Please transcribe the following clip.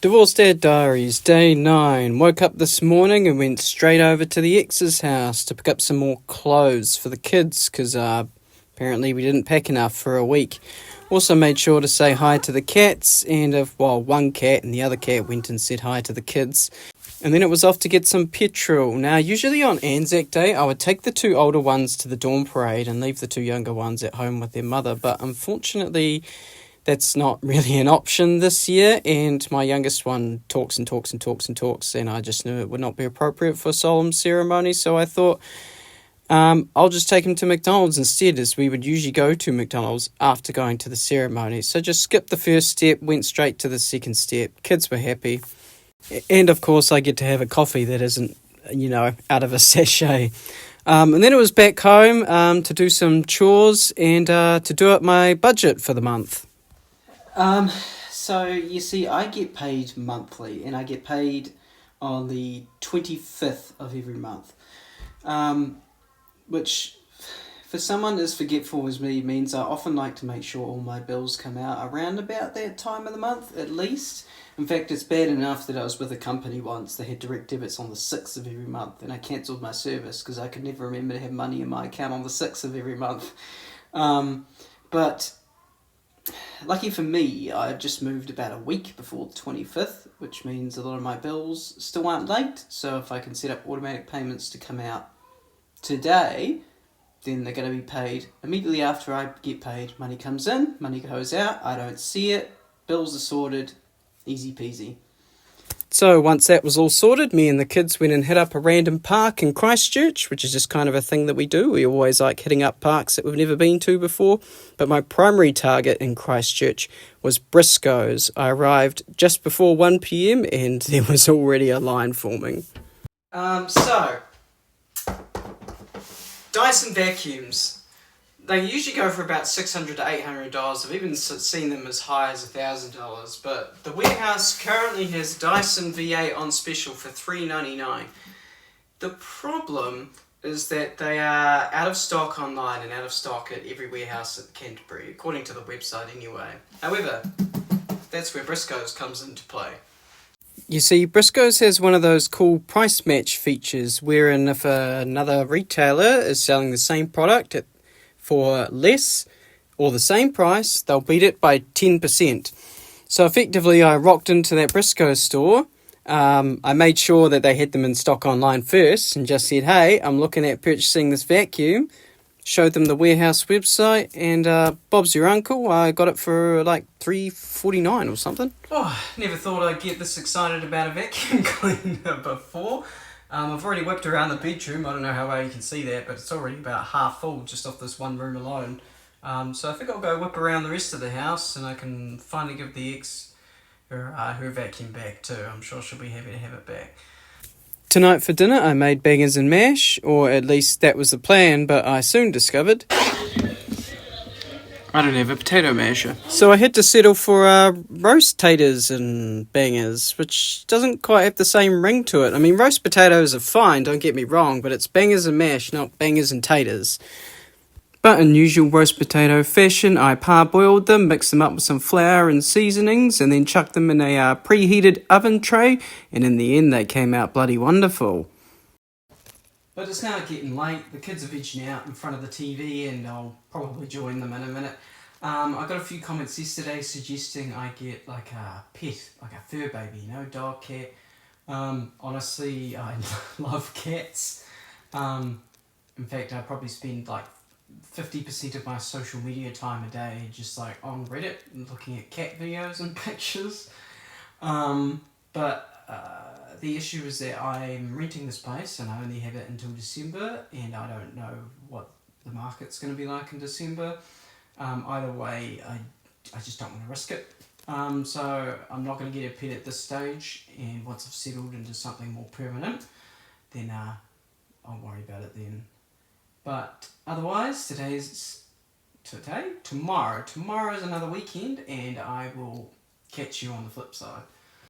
Divorced Dad Diaries, day 9. Woke up this morning and went straight over to the ex's house to pick up some more clothes for the kids because apparently we didn't pack enough for a week. Also made sure to say hi to the cats and one cat and the other cat went and said hi to the kids. And then it was off to get some petrol. Now, usually on Anzac Day, I would take the 2 older ones to the dawn parade and leave the 2 younger ones at home with their mother. But unfortunately, that's not really an option this year, and my youngest one talks, and I just knew it would not be appropriate for a solemn ceremony, so I thought I'll just take him to McDonald's instead, as we would usually go to McDonald's after going to the ceremony. So just skipped the first step, went straight to the second step. Kids were happy. And of course I get to have a coffee that isn't, out of a sachet. And then it was back home to do some chores and to do up my budget for the month. So you see, I get paid monthly, and I get paid on the 25th of every month, which for someone as forgetful as me means I often like to make sure all my bills come out around about that time of the month, at least. In fact, it's bad enough that I was with a company once. They had direct debits on the 6th of every month, and I cancelled my service because I could never remember to have money in my account on the 6th of every month. But lucky for me, I just moved about a week before the 25th, which means a lot of my bills still aren't late. So if I can set up automatic payments to come out today, then they're going to be paid immediately after I get paid. Money comes in, money goes out, I don't see it, bills are sorted, easy peasy. So once that was all sorted, me and the kids went and hit up a random park in Christchurch, which is just kind of a thing that we do. We always like hitting up parks that we've never been to before. But my primary target in Christchurch was Briscoe's. I arrived just before 1 p.m. and there was already a line forming. Dyson vacuums. They usually go for about $600 to $800. I've even seen them as high as $1,000. But the warehouse currently has Dyson V8 on special for $399. The problem is that they are out of stock online and out of stock at every warehouse at Canterbury, according to the website anyway. However, that's where Briscoe's comes into play. You see, Briscoe's has one of those cool price match features wherein if another retailer is selling the same product for less or the same price, they'll beat it by 10%. So effectively, I rocked into that Briscoe store. I made sure that they had them in stock online first and just said, hey, I'm looking at purchasing this vacuum. Showed them the warehouse website, and Bob's your uncle. I got it for like $3.49 or something. Oh, never thought I'd get this excited about a vacuum cleaner before. I've already whipped around the bedroom. I don't know how well you can see that, but it's already about half full just off this one room alone. So I think I'll go whip around the rest of the house and I can finally give the ex her vacuum back too. I'm sure she'll be happy to have it back. Tonight for dinner I made bangers and mash, or at least that was the plan, but I soon discovered I don't have a potato masher. So I had to settle for roast taters and bangers, which doesn't quite have the same ring to it. I mean, roast potatoes are fine, don't get me wrong, but it's bangers and mash, not bangers and taters. But in usual roast potato fashion, I parboiled them, mixed them up with some flour and seasonings, and then chucked them in a preheated oven tray, and in the end they came out bloody wonderful. But it's now getting late, the kids are vegging out in front of the TV, and I'll probably join them in a minute. I got a few comments yesterday suggesting I get like a pet, like a fur baby, dog, cat. Honestly, I love cats. In fact, I probably spend like 50% of my social media time a day just like on Reddit and looking at cat videos and pictures. But the issue is that I'm renting this place and I only have it until December, and I don't know what the market's going to be like in December. Either way, I just don't want to risk it. So I'm not going to get a pet at this stage, and once I've settled into something more permanent, then I'll worry about it then. But otherwise, tomorrow is another weekend, and I will catch you on the flip side.